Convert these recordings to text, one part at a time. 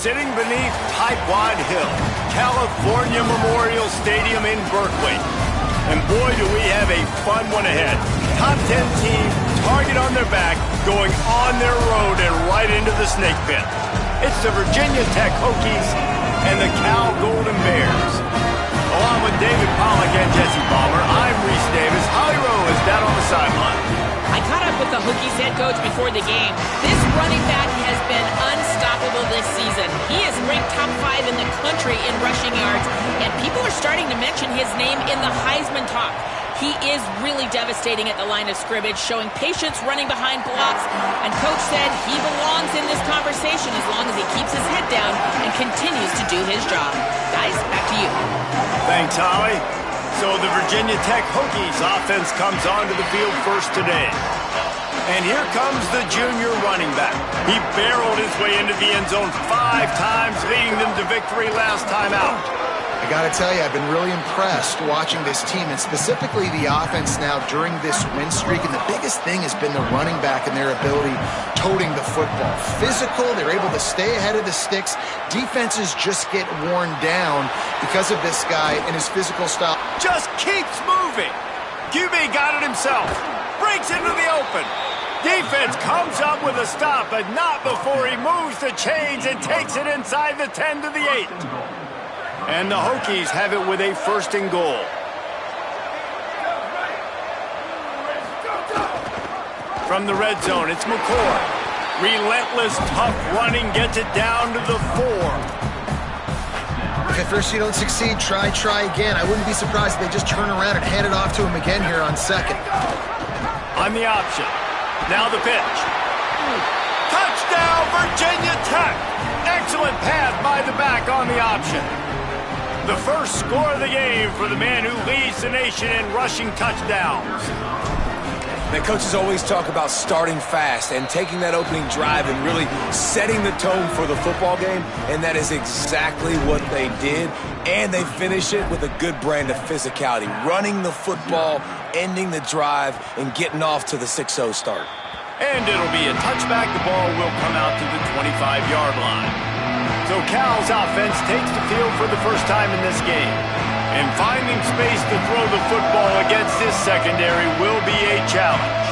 sitting beneath Tightwad Hill, California Memorial Stadium in Berkeley. And boy, do we have a fun one ahead. Top 10 team, target on their back, going on their road and right into the snake pit. It's the Virginia Tech Hokies and the Cal Golden Bears. Along with David Pollack and Jesse Palmer, I'm Reese Davis. Holly Rowe is down on the sideline. I caught up with the Hokies head coach before the game. This running back has been unstoppable this season. He is ranked top 5 in the country in rushing yards, and people are starting to mention his name in the Heisman talk. He is really devastating at the line of scrimmage, showing patience running behind blocks, and Coach said he belongs in this conversation as long as he keeps his head down and continues to do his job. Guys, back to you. Thanks, Holly. So the Virginia Tech Hokies offense comes onto the field first today. And here comes the junior running back. He barreled his way into the end zone 5 times, leading them to victory last time out. I got to tell you, I've been really impressed watching this team, and specifically the offense now during this win streak. And the biggest thing has been the running back and their ability toting the football. Physical, they're able to stay ahead of the sticks. Defenses just get worn down because of this guy and his physical style. Just keeps moving. QB got it himself. Breaks into the open. Defense comes up with a stop, but not before he moves the chains and takes it inside the 10 to the 8. And the Hokies have it with a 1st and goal. From the red zone, it's McCord. Relentless, tough running, gets it down to the 4. If at first you don't succeed, try again. I wouldn't be surprised if they just turn around and hand it off to him again here on 2nd. On the option. Now the pitch. Touchdown, Virginia Tech! Excellent pass by the back on the option. The first score of the game for the man who leads the nation in rushing touchdowns. The coaches always talk about starting fast and taking that opening drive and really setting the tone for the football game, and that is exactly what they did, and they finish it with a good brand of physicality, running the football, ending the drive, and getting off to the 6-0 start. And it'll be a touchback. The ball will come out to the 25-yard line. So Cal's offense takes the field for the first time in this game. And finding space to throw the football against this secondary will be a challenge.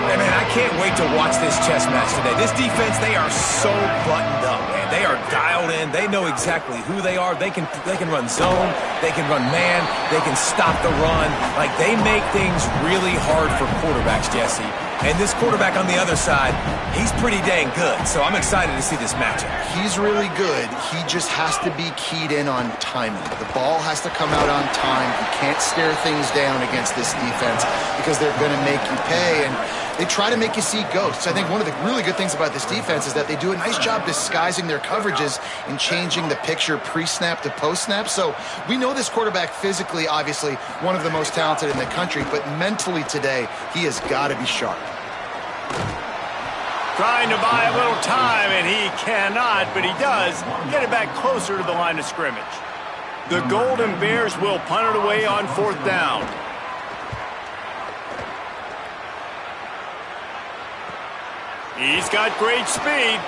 Hey, man, I can't wait to watch this chess match today. This defense, they are so buttoned up, man. They are dialed in. They know exactly who they are. They can run zone. They can run man. They can stop the run. Like, they make things really hard for quarterbacks, Jesse. And this quarterback on the other side, he's pretty dang good. So I'm excited to see this matchup. He's really good. He just has to be keyed in on timing. The ball has to come out on time. You can't stare things down against this defense because they're going to make you pay. And they try to make you see ghosts. I think one of the really good things about this defense is that they do a nice job disguising their coverages and changing the picture pre-snap to post-snap. So we know this quarterback physically, obviously, one of the most talented in the country, but mentally today, he has got to be sharp. Trying to buy a little time, and he cannot, but he does get it back closer to the line of scrimmage. The Golden Bears will punt it away on 4th down. He's got great speed.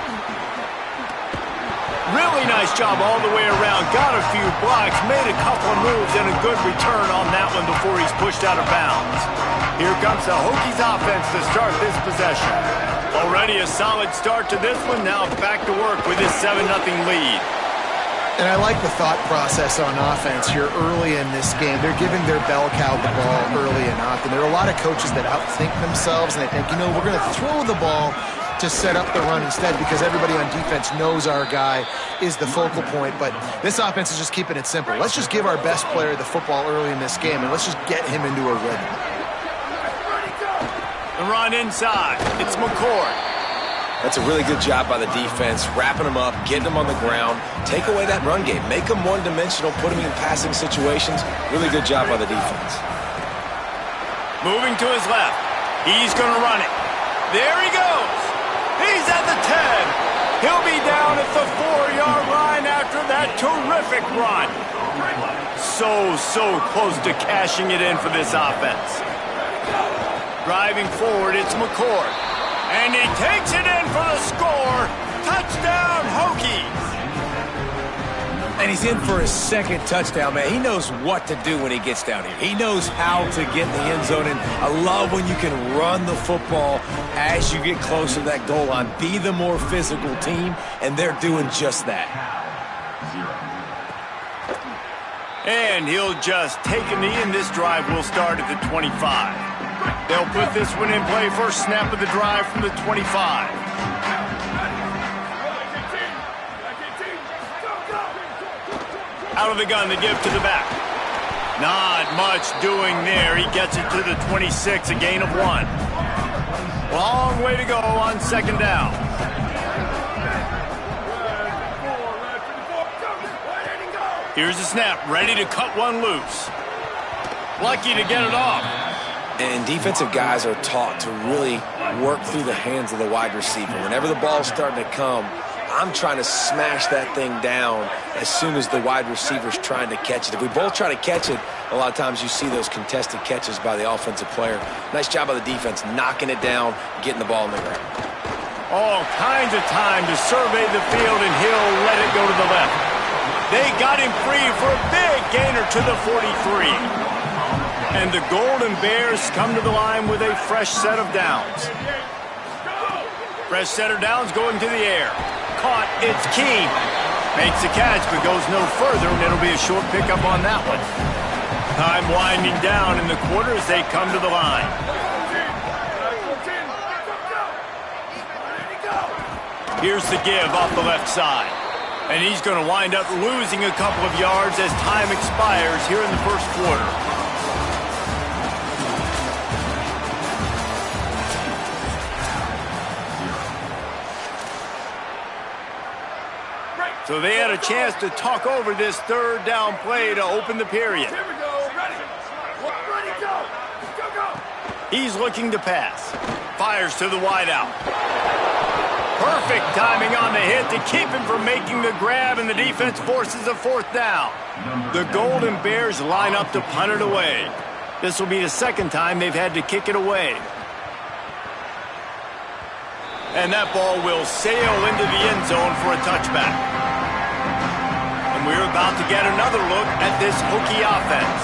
Really nice job all the way around. Got a few blocks, made a couple of moves, and a good return on that one before he's pushed out of bounds. Here comes the Hokies offense to start this possession. Already a solid start to this one. Now back to work with his 7-0 lead. And I like the thought process on offense here early in this game. They're giving their bell cow the ball early and often. There are a lot of coaches that outthink themselves, and they think, you know, we're going to throw the ball to set up the run instead because everybody on defense knows our guy is the focal point. But this offense is just keeping it simple. Let's just give our best player the football early in this game, and let's just get him into a rhythm. The run inside. It's McCord. That's a really good job by the defense, wrapping them up, getting them on the ground, take away that run game, make them one-dimensional, put them in passing situations. Really good job by the defense. Moving to his left. He's going to run it. There he goes. He's at the 10. He'll be down at the 4-yard line after that terrific run. So close to cashing it in for this offense. Driving forward, it's McCord. And he takes it in for the score. Touchdown, Hokies. And he's in for his second touchdown, man. He knows what to do when he gets down here. He knows how to get in the end zone, and I love when you can run the football as you get closer to that goal line. Be the more physical team, and they're doing just that. And he'll just take a knee, and this drive will start at the 25. They'll put this one in play. First snap of the drive from the 25. Out of the gun, the give to the back. Not much doing there. He gets it to the 26, a gain of 1. Long way to go on second down. Here's the snap, ready to cut one loose. Lucky to get it off. And defensive guys are taught to really work through the hands of the wide receiver. Whenever the ball's starting to come, I'm trying to smash that thing down as soon as the wide receiver's trying to catch it. If we both try to catch it, a lot of times you see those contested catches by the offensive player. Nice job by the defense, knocking it down, getting the ball in the ground. All kinds of time to survey the field, and he'll let it go to the left. They got him free for a big gainer to the 43. And the Golden Bears come to the line with a fresh set of downs. Fresh set of downs going to the air. Caught, it's Keene. Makes the catch, but goes no further, and it'll be a short pickup on that one. Time winding down in the quarter as they come to the line. Here's the give off the left side. And he's going to wind up losing a couple of yards as time expires here in the first quarter. So they had a chance to talk over this third down play to open the period. Here we go. Ready. Ready, go. Go. He's looking to pass. Fires to the wideout. Perfect timing on the hit to keep him from making the grab, and the defense forces a fourth down. The Golden Bears line up to punt it away. This will be the second time they've had to kick it away. And that ball will sail into the end zone for a touchback. And we're about to get another look at this Hokie offense.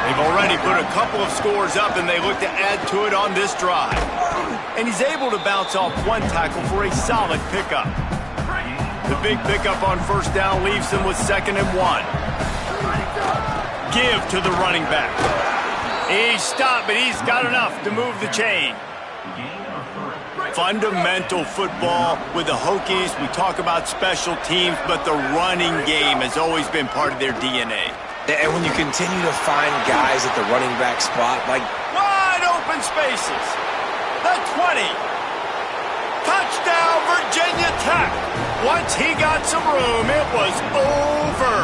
They've already put a couple of scores up, and they look to add to it on this drive. And he's able to bounce off one tackle for a solid pickup. The big pickup on first down leaves them with 2nd and 1. Give to the running back. He's stopped, but he's got enough to move the chain. Fundamental football with the Hokies. We talk about special teams, but the running game has always been part of their DNA. And when you continue to find guys at the running back spot, like wide open spaces. The 20. Touchdown, Virginia Tech. Once he got some room, it was over.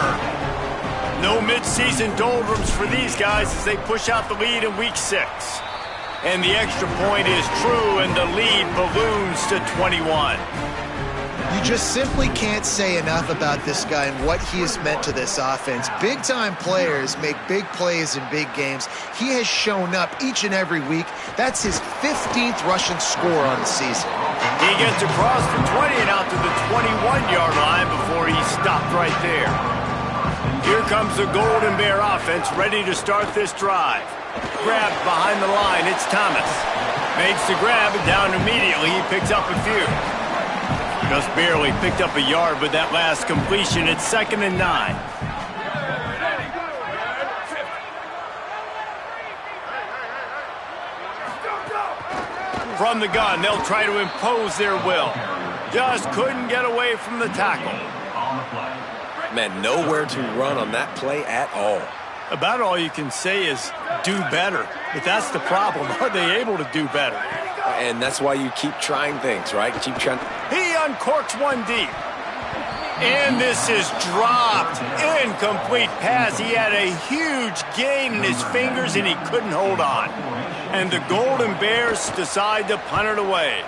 No midseason doldrums for these guys as they push out the lead in week 6. And the extra point is true, and the lead balloons to 21. You just simply can't say enough about this guy and what he has meant to this offense. Big-time players make big plays in big games. He has shown up each and every week. That's his 15th rushing score on the season. He gets across the 20 and out to the 21-yard line before he stopped right there. Here comes the Golden Bear offense ready to start this drive. Grabbed behind the line, it's Thomas. Makes the grab, and down immediately, he picks up a few. Just barely picked up a yard with that last completion. It's 2nd and 9. From the gun, they'll try to impose their will. Just couldn't get away from the tackle. man, nowhere to run on that play at all. About all you can say is do better. But that's the problem. Are they able to do better? And that's why you keep trying things, right? Keep trying. He uncorks one deep. And this is dropped. Incomplete pass. He had a huge gain in his fingers, and he couldn't hold on. And the Golden Bears decide to punt it away.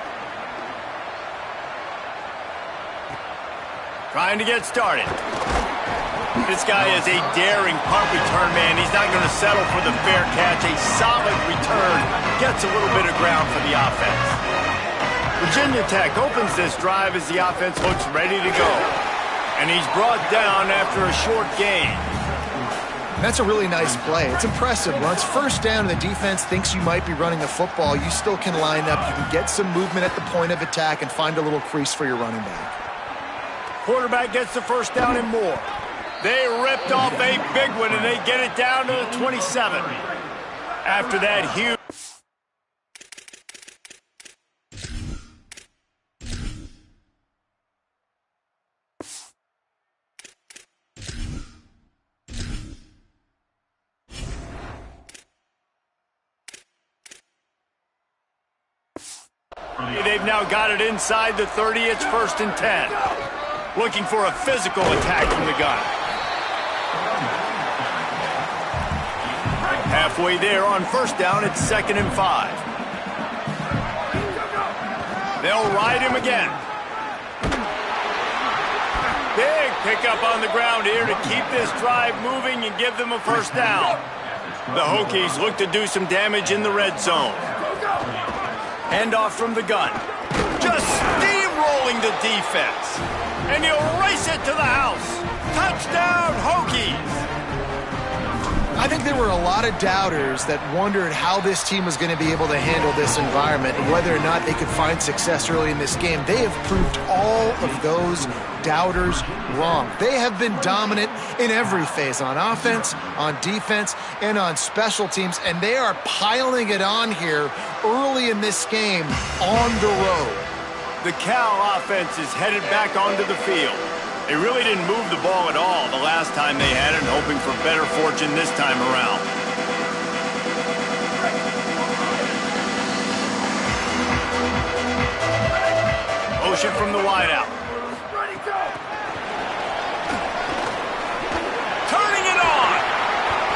Trying to get started. This guy is a daring punt return man. He's not going to settle for the fair catch. A solid return. Gets a little bit of ground for the offense. Virginia Tech opens this drive as the offense looks ready to go. And he's brought down after a short gain. That's a really nice play. It's impressive. Once first down and the defense thinks you might be running the football, you still can line up. You can get some movement at the point of attack and find a little crease for your running back. Quarterback gets the first down and more. They ripped off a big one, and they get it down to the 27. After that huge... They've now got it inside the 30. It's 1st and 10. Looking for a physical attack from the gun. Halfway there on 1st down, it's 2nd and 5. They'll ride him again. Big pickup on the ground here to keep this drive moving and give them a 1st down. The Hokies look to do some damage in the red zone. Handoff from the gun. Just steamrolling the defense. And he'll race it to the house. Touchdown, Hokies! I think there were a lot of doubters that wondered how this team was going to be able to handle this environment and whether or not they could find success early in this game. They have proved all of those doubters wrong. They have been dominant in every phase, on offense, on defense, and on special teams, and they are piling it on here early in this game on the road. The Cal offense is headed back onto the field. They really didn't move the ball at all the last time they had it, and hoping for better fortune this time around. Motion from the wideout. Turning it on!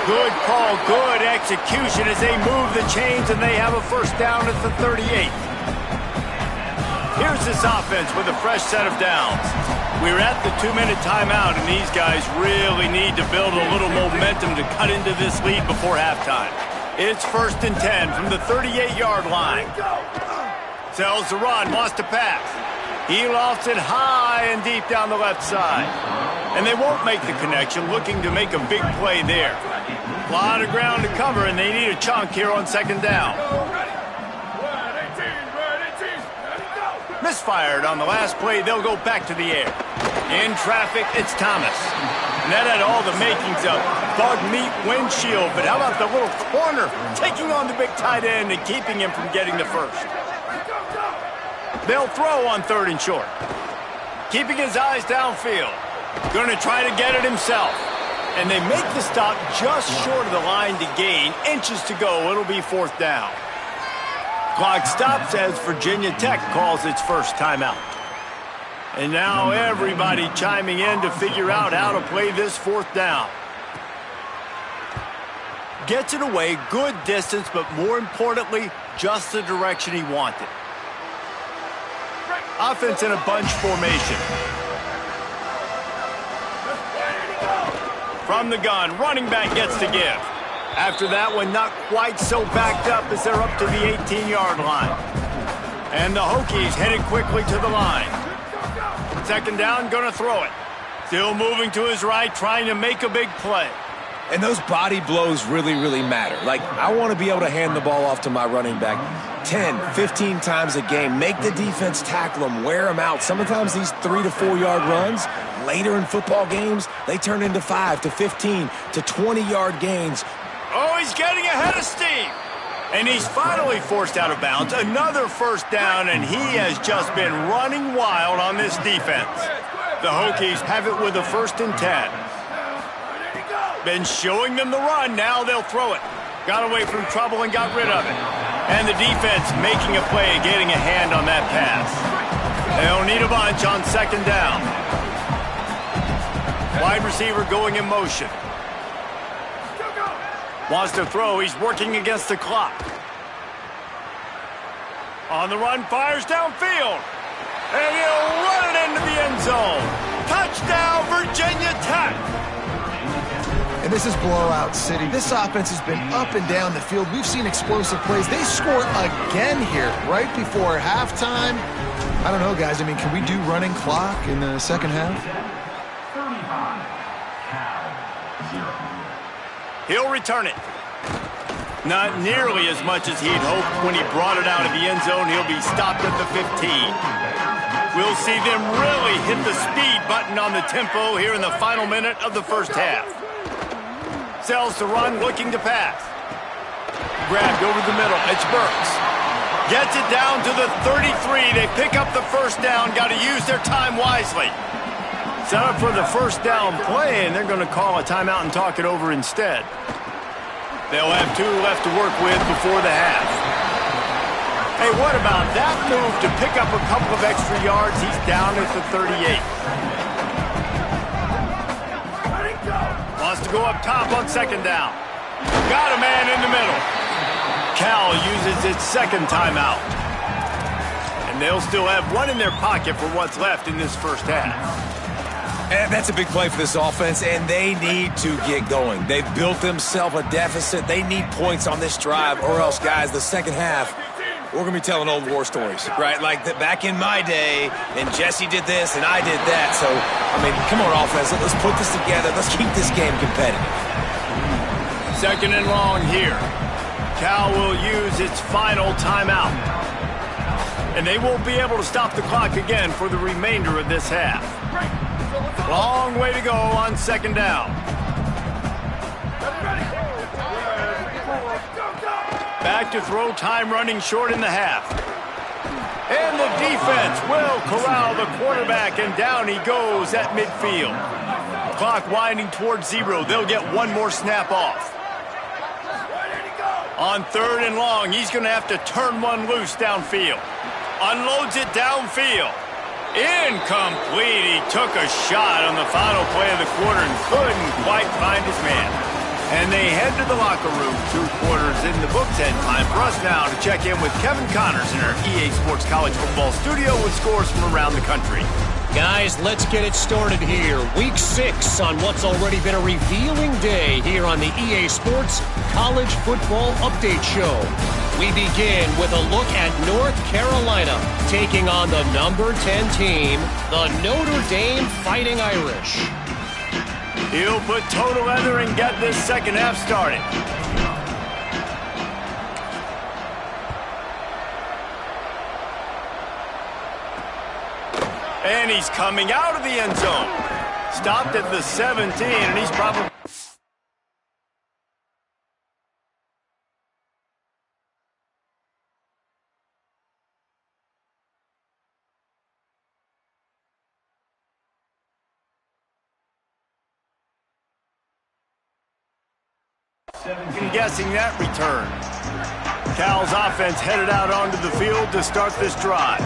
Good call, good execution as they move the chains, and they have a 1st down at the 38. Here's this offense with a fresh set of downs. We're at the 2-minute timeout, and these guys really need to build a little momentum to cut into this lead before halftime. It's 1st and 10 from the 38-yard line. Sells the run, wants to pass. He lofts it high and deep down the left side. And they won't make the connection, looking to make a big play there. A lot of ground to cover, and they need a chunk here on 2nd down. Misfired on the last play. They'll go back to the air. In traffic, it's Thomas. And that had all the makings of bug meat windshield, but how about the little corner taking on the big tight end and keeping him from getting the first? They'll throw on 3rd and short. Keeping his eyes downfield. Going to try to get it himself. And they make the stop just short of the line to gain. Inches to go. It'll be 4th down. Clock stops as Virginia Tech calls its first timeout. And now everybody chiming in to figure out how to play this 4th down. Gets it away, good distance, but more importantly, just the direction he wanted. Offense in a bunch formation. From the gun, running back gets to give. After that one, not quite so backed up as they're up to the 18-yard line. And the Hokies headed quickly to the line. 2nd down, gonna throw it. Still moving to his right, trying to make a big play. And those body blows really, really matter. Like, I want to be able to hand the ball off to my running back 10, 15 times a game. Make the defense tackle them, wear them out. Sometimes these 3 to 4 yard runs, later in football games, they turn into 5 to 15 to 20-yard gains. Oh, he's getting ahead of steam. And he's finally forced out of bounds. Another 1st down, and he has just been running wild on this defense. The Hokies have it with a 1st and 10. Been showing them the run. Now they'll throw it. Got away from trouble and got rid of it. And the defense making a play and getting a hand on that pass. They'll need a bunch on 2nd down. Wide receiver going in motion. Wants to throw. He's working against the clock. On the run, fires downfield. And he'll run it into the end zone. Touchdown, Virginia Tech. And this is blowout city. This offense has been up and down the field. We've seen explosive plays. They score again here right before halftime. I don't know, guys. I mean, can we do running clock in the second half? He'll return it. Not nearly as much as he'd hoped when he brought it out of the end zone. He'll be stopped at the 15. We'll see them really hit the speed button on the tempo here in the final minute of the first half. Sells to run, looking to pass. Grabbed over the middle. It's Burks. Gets it down to the 33. They pick up the first down. Got to use their time wisely. Set up for the first down play, and they're going to call a timeout and talk it over instead. They'll have 2 left to work with before the half. Hey, what about that move to pick up a couple of extra yards? He's down at the 38. Wants to go up top on second down. Got a man in the middle. Cal uses its second timeout. And they'll still have 1 in their pocket for what's left in this first half. And that's a big play for this offense, and they need to get going. They've built themselves a deficit. They need points on this drive, or else, guys, the second half, we're going to be telling old war stories, right? Like back in my day, and Jesse did this, and I did that. So, I mean, come on, offense. Let's put this together. Let's keep this game competitive. Second and long here. Cal will use its final timeout. And they won't be able to stop the clock again for the remainder of this half. Long way to go on second down. Back to throw, time running short in the half. And the defense will corral the quarterback, and down he goes at midfield. Clock winding towards 0. They'll get 1 more snap off. On third and long, he's going to have to turn one loose downfield. Unloads it downfield. Incomplete. He took a shot on the final play of the quarter and couldn't quite find his man. And they head to the locker room. 2 quarters in the books, and time for us now to check in with Kevin Connors in our EA Sports College Football studio with scores from around the country. Guys, let's get it started here. Week 6 on what's already been a revealing day here on the EA Sports College Football Update Show. We begin with a look at North Carolina taking on the number 10 team, the Notre Dame Fighting Irish. He'll put total leather and get this second half started. And he's coming out of the end zone. Stopped at the 17, and he's probably... I'm guessing that return. Cal's offense headed out onto the field to start this drive.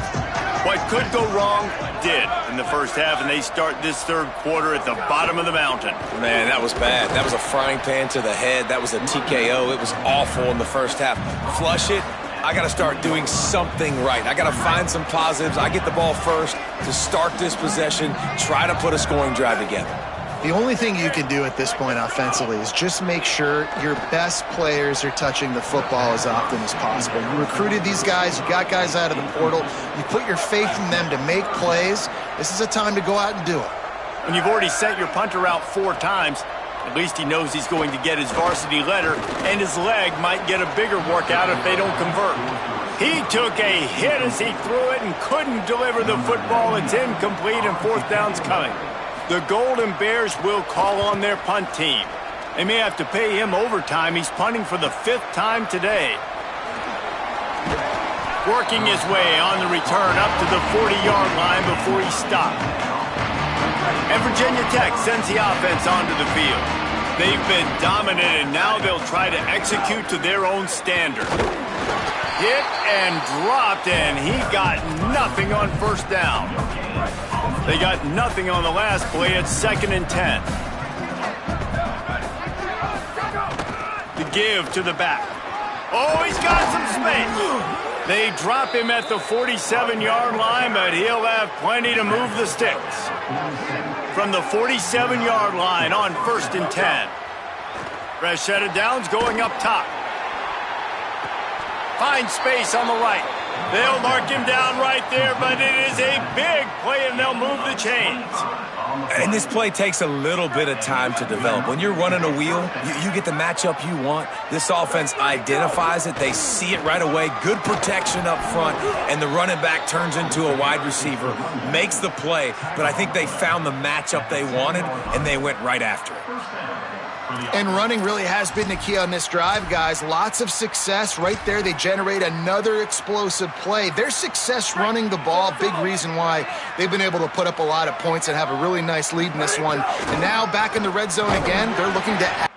What could go wrong did in the first half, and they start this third quarter at the bottom of the mountain. Man, that was bad. That was a frying pan to the head. That was a TKO. It was awful in the first half. Flush it. I got to start doing something right. I got to find some positives. I get the ball first to start this possession, try to put a scoring drive together. The only thing you can do at this point offensively is just make sure your best players are touching the football as often as possible. You recruited these guys, you got guys out of the portal, you put your faith in them to make plays. This is a time to go out and do it. When you've already sent your punter out 4 times, at least he knows he's going to get his varsity letter, and his leg might get a bigger workout if they don't convert. He took a hit as he threw it and couldn't deliver the football. It's incomplete, and 4th down's coming. The Golden Bears will call on their punt team. They may have to pay him overtime. He's punting for the 5th time today. Working his way on the return up to the 40-yard line before he stopped. And Virginia Tech sends the offense onto the field. They've been dominant, and now they'll try to execute to their own standard. Hit and dropped, and he got nothing on first down. They got nothing on the last play. It's 2nd and 10. The give to the back. Oh, he's got some space. They drop him at the 47-yard line, but he'll have plenty to move the sticks. From the 47-yard line on 1st and 10. Fresh set of downs going up top. Finds space on the right. They'll mark him down right there, but it is a big play, and they'll move the chains. And this play takes a little bit of time to develop. When you're running a wheel, you get the matchup you want. This offense identifies it. They see it right away. Good protection up front, and the running back turns into a wide receiver, makes the play. But I think they found the matchup they wanted, and they went right after it. And running really has been the key on this drive, guys. Lots of success right there. They generate another explosive play. Their success running the ball, big reason why they've been able to put up a lot of points and have a really nice lead in this one. And now back in the red zone again, they're looking to...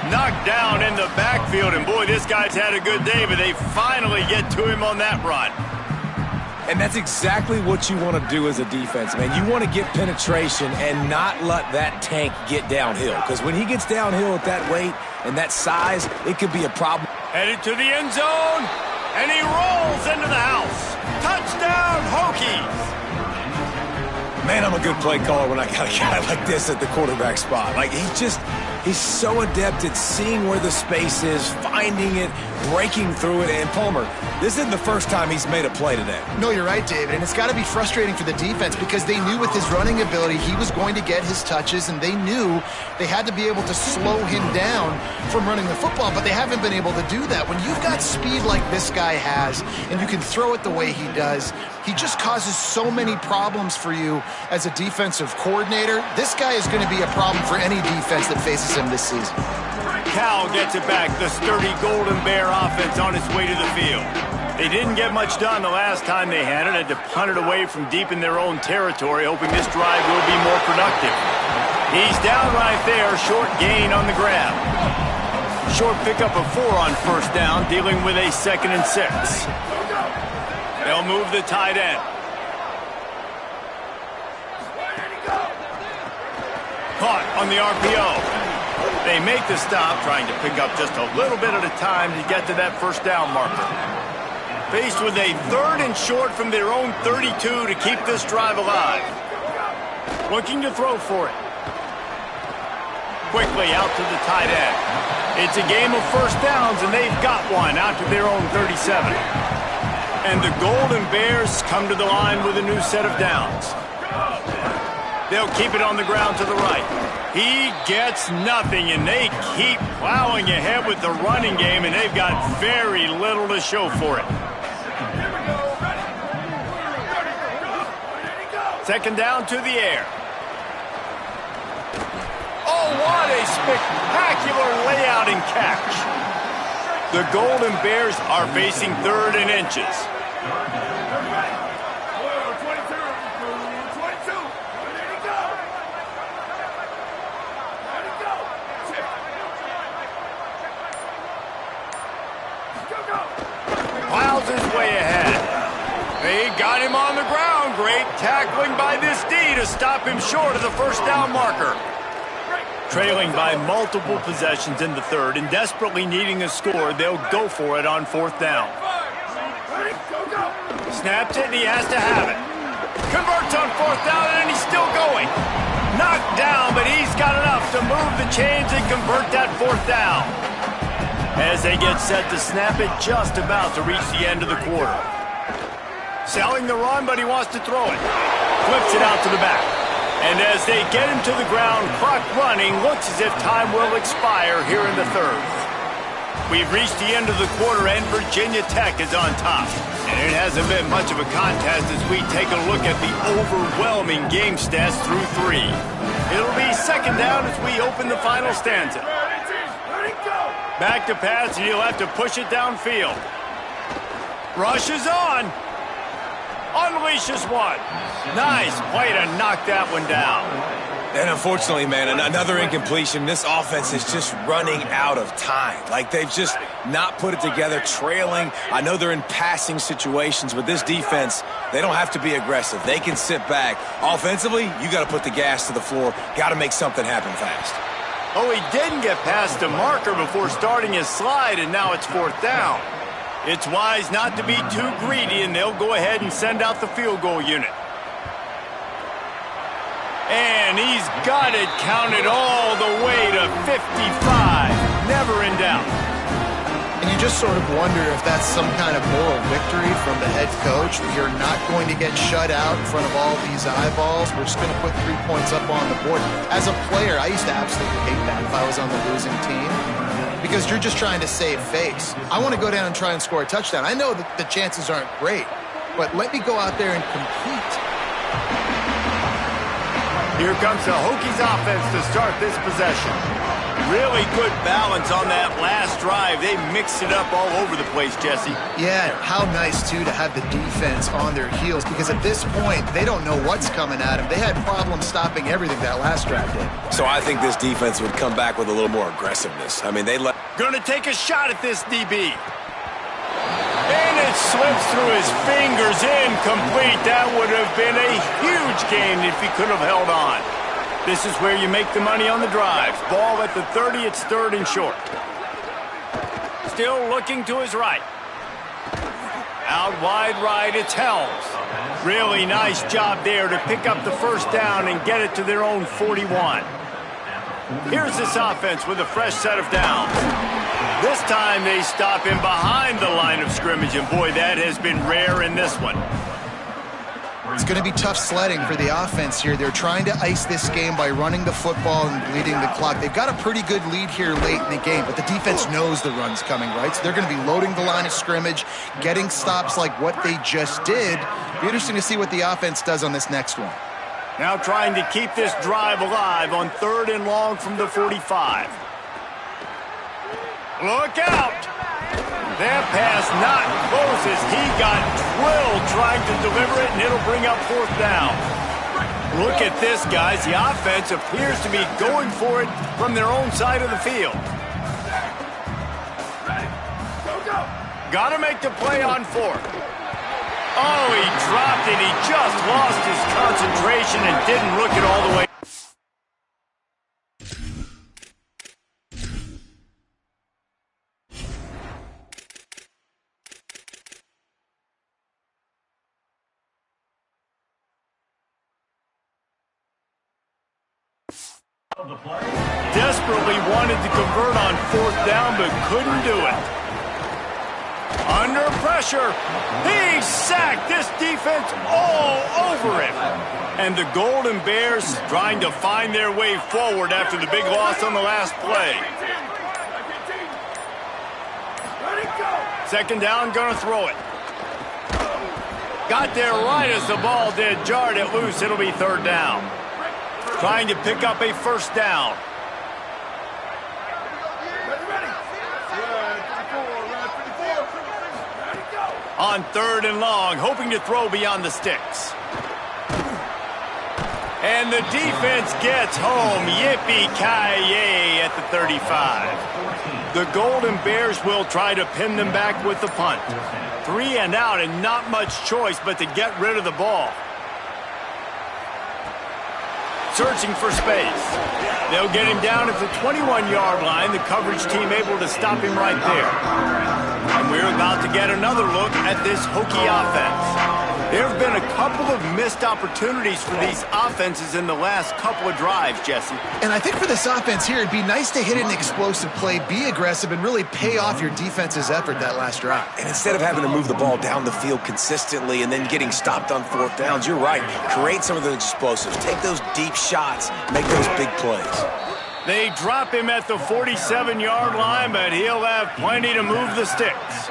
Knocked down in the backfield, and boy, this guy's had a good day, but they finally get to him on that run. And that's exactly what you want to do as a defense, man. You want to get penetration and not let that tank get downhill, because when he gets downhill at that weight and that size, it could be a problem. Headed to the end zone, and he rolls into the house. Touchdown, Hokies! Man, I'm a good play caller when I got a guy like this at the quarterback spot. Like, he's so adept at seeing where the space is, finding it, breaking through it. And Palmer, this isn't the first time he's made a play today. No, you're right, David. And it's got to be frustrating for the defense because they knew with his running ability he was going to get his touches, and they knew they had to be able to slow him down from running the football, but they haven't been able to do that. When you've got speed like this guy has, and you can throw it the way he does, he just causes so many problems for you as a defensive coordinator. This guy is going to be a problem for any defense that faces him this season. Cal gets it back, the sturdy Golden Bear offense on its way to the field. They didn't get much done the last time they had it, had to punt it away from deep in their own territory, hoping this drive will be more productive. He's down right there, short gain on the grab. Short pickup of 4 on first down, dealing with a 2nd and 6. They'll move the tight end. Caught on the RPO. They make the stop, trying to pick up just a little bit at a time to get to that first down marker. Faced with a 3rd and short from their own 32 to keep this drive alive. Looking to throw for it. Quickly out to the tight end. It's a game of first downs, and they've got one out to their own 37. And the Golden Bears come to the line with a new set of downs. They'll keep it on the ground to the right. He gets nothing, and they keep plowing ahead with the running game, and they've got very little to show for it. 2nd down to the air. Oh, what a spectacular layout and catch. The Golden Bears are facing 3rd and inches. Plows his way ahead. They got him on the ground. Great tackling by this D to stop him short of the first down marker. Trailing by multiple possessions in the 3rd and desperately needing a score, they'll go for it on 4th down. Snaps it, and he has to have it. Converts on 4th down, and he's still going. Knocked down, but he's got enough to move the chains and convert that 4th down. As they get set to snap it, just about to reach the end of the quarter. Selling the run, but he wants to throw it. Flips it out to the back. And as they get him to the ground, clock running, looks as if time will expire here in the 3rd. We've reached the end of the quarter, and Virginia Tech is on top. And it hasn't been much of a contest as we take a look at the overwhelming game stats through 3. It'll be 2nd down as we open the final stanza. Back to pass, and he'll have to push it downfield. Rush is on. Unleashes one. Nice play to knock that one down. And unfortunately, man, another incompletion. This offense is just running out of time. Like, they've just not put it together, trailing. I know they're in passing situations, but this defense, they don't have to be aggressive. They can sit back. Offensively, you got to put the gas to the floor. Got to make something happen fast. Oh, he didn't get past the marker before starting his slide, and now it's 4th down. It's wise not to be too greedy, and they'll go ahead and send out the field goal unit. And he's got it counted all the way to 55. Never in doubt. And you just sort of wonder if that's some kind of moral victory from the head coach. You're not going to get shut out in front of all these eyeballs. We're just going to put 3 points up on the board. As a player, I used to absolutely hate that if I was on the losing team, because you're just trying to save face. I want to go down and try and score a touchdown. I know that the chances aren't great, but let me go out there and compete. Here comes the Hokies offense to start this possession. Really good balance on that last drive. They mixed it up all over the place, Jesse. Yeah, how nice, too, to have the defense on their heels, because at this point, they don't know what's coming at them. They had problems stopping everything that last drive did. So I think this defense would come back with a little more aggressiveness. I mean, they let... Gonna take a shot at this DB. And it slips through his fingers, incomplete. That would have been a huge gain if he could have held on. This is where you make the money on the drives. Ball at the 30, it's 3rd and short. Still looking to his right. Out wide right, it's Helms. Really nice job there to pick up the 1st down and get it to their own 41. Here's this offense with a fresh set of downs. This time they stop him behind the line of scrimmage, and boy, that has been rare in this one. It's going to be tough sledding for the offense here. They're trying to ice this game by running the football and bleeding the clock. They've got a pretty good lead here late in the game, but the defense knows the run's coming, right? So they're going to be loading the line of scrimmage, getting stops like what they just did. It'll be interesting to see what the offense does on this next one. Now trying to keep this drive alive on 3rd and long from the 45. Look out! That pass not close as he got drilled trying to deliver it, and it'll bring up 4th down. Look at this, guys. The offense appears to be going for it from their own side of the field. Got to make the play on 4th. Oh, he dropped it. He just lost his concentration and didn't look it all the way. Desperately wanted to convert on 4th down, but couldn't do it. Under pressure. He's sacked. This defense all over him. And the Golden Bears trying to find their way forward after the big loss on the last play. 2nd down, gonna throw it. Got there right as the ball did. Jarred it loose. It'll be 3rd down. Trying to pick up a 1st down. On 3rd and long, hoping to throw beyond the sticks. And the defense gets home. Yippee-ki-yay at the 35. The Golden Bears will try to pin them back with the punt. 3 and out, and not much choice but to get rid of the ball. Searching for space. They'll get him down at the 21-yard line. The coverage team able to stop him right there. And we're about to get another look at this Hokie offense. There have been a couple of missed opportunities for these offenses in the last couple of drives, Jesse. And I think for this offense here, it'd be nice to hit an explosive play, be aggressive, and really pay off your defense's effort that last drive. And instead of having to move the ball down the field consistently and then getting stopped on 4th downs, you're right. Create some of those explosives. Take those deep shots. Make those big plays. They drop him at the 47-yard line, but he'll have plenty to move the sticks.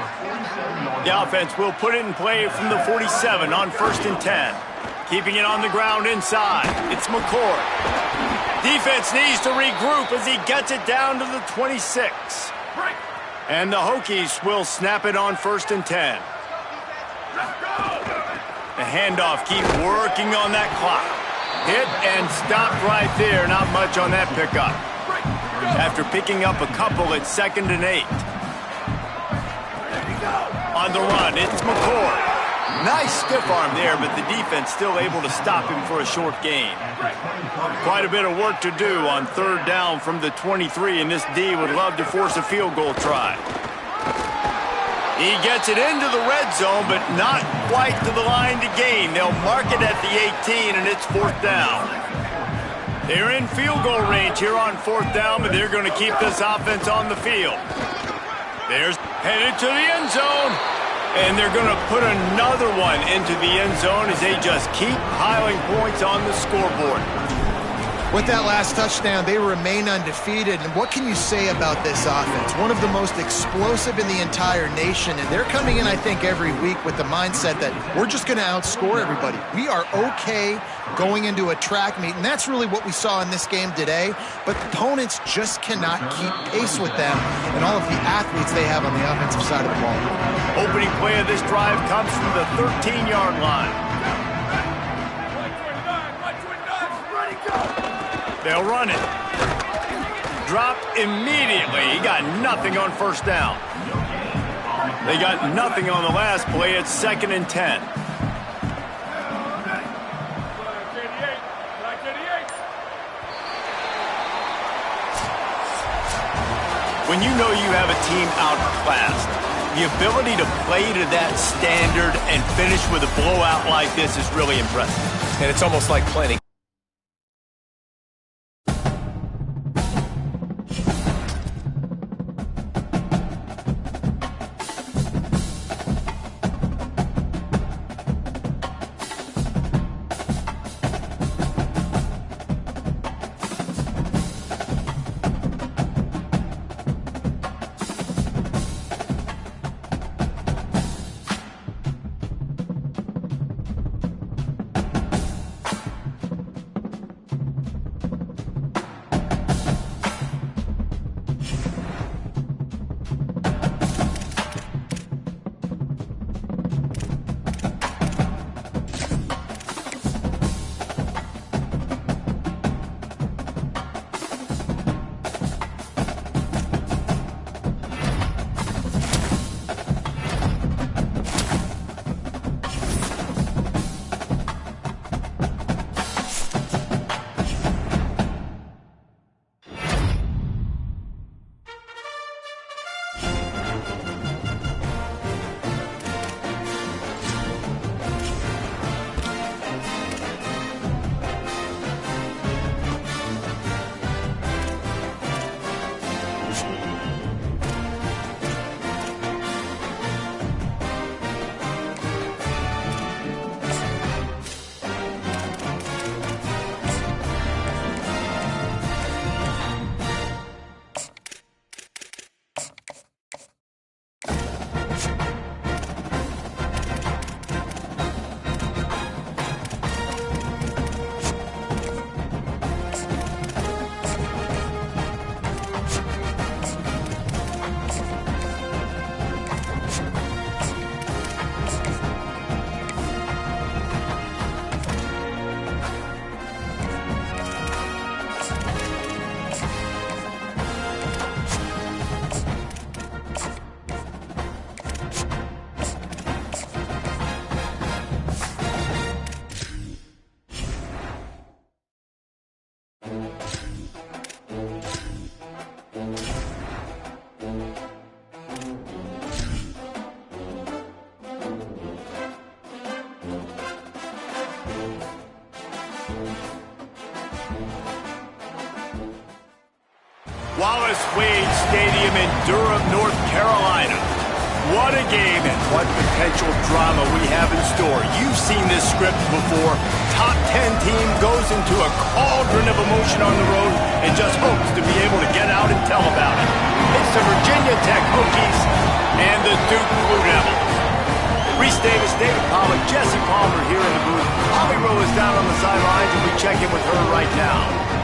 The offense will put it in play from the 47 on 1st and 10. Keeping it on the ground inside. It's McCord. Defense needs to regroup as he gets it down to the 26. And the Hokies will snap it on 1st and 10. The handoff, keep working on that clock. Hit and stopped right there. Not much on that pickup. After picking up a couple at 2nd and 8. On the run, it's McCord. Nice stiff arm there, but the defense still able to stop him for a short gain. Quite a bit of work to do on 3rd down from the 23, and this D would love to force a field goal try. He gets it into the red zone, but not quite to the line to gain. They'll mark it at the 18, and it's 4th down. They're in field goal range here on 4th down, but they're going to keep this offense on the field. There's headed to the end zone, and they're going to put another one into the end zone as they just keep piling points on the scoreboard. With that last touchdown, they remain undefeated. And what can you say about this offense? One of the most explosive in the entire nation. And they're coming in, I think, every week with the mindset that we're just going to outscore everybody. We are okay going into a track meet. And that's really what we saw in this game today. But opponents just cannot keep pace with them and all of the athletes they have on the offensive side of the ball. Opening play of this drive comes from the 13-yard line. They'll run it. Drop immediately. He got nothing on 1st down. They got nothing on the last play. It's 2nd and 10. When you know you have a team outclassed, the ability to play to that standard and finish with a blowout like this is really impressive. And it's almost like playing. Wallace Wade Stadium in Durham, North Carolina. What a game and what potential drama we have in store. You've seen this script before. Top 10 team goes into a cauldron of emotion on the road and just hopes to be able to get out and tell about it. It's the Virginia Tech Hokies and the Duke Blue Devils. Reese Davis, David Pollack, Jesse Palmer here in the booth. Holly Rowe is down on the sidelines, and we check in with her right now.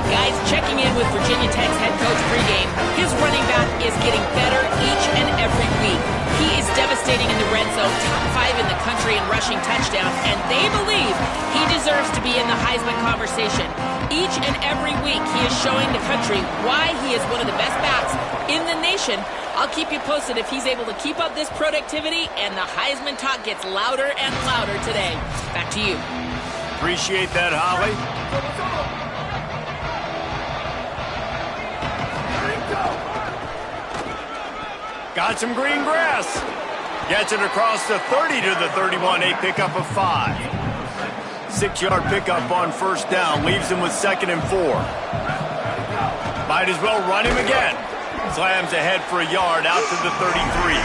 Guys, checking in with Virginia Tech's head coach pregame. His running back is getting better each and every week. He is devastating in the red zone, top 5 in the country in rushing touchdowns, and they believe he deserves to be in the Heisman conversation. Each and every week, he is showing the country why he is one of the best backs in the nation. I'll keep you posted if he's able to keep up this productivity and the Heisman talk gets louder and louder today. Back to you. Appreciate that, Holly. Got some green grass. Gets it across the 30 to the 31, a pickup of 5. 6-yard pickup on first down, leaves him with 2nd and 4. Might as well run him again. Slams ahead for a yard out to the 33.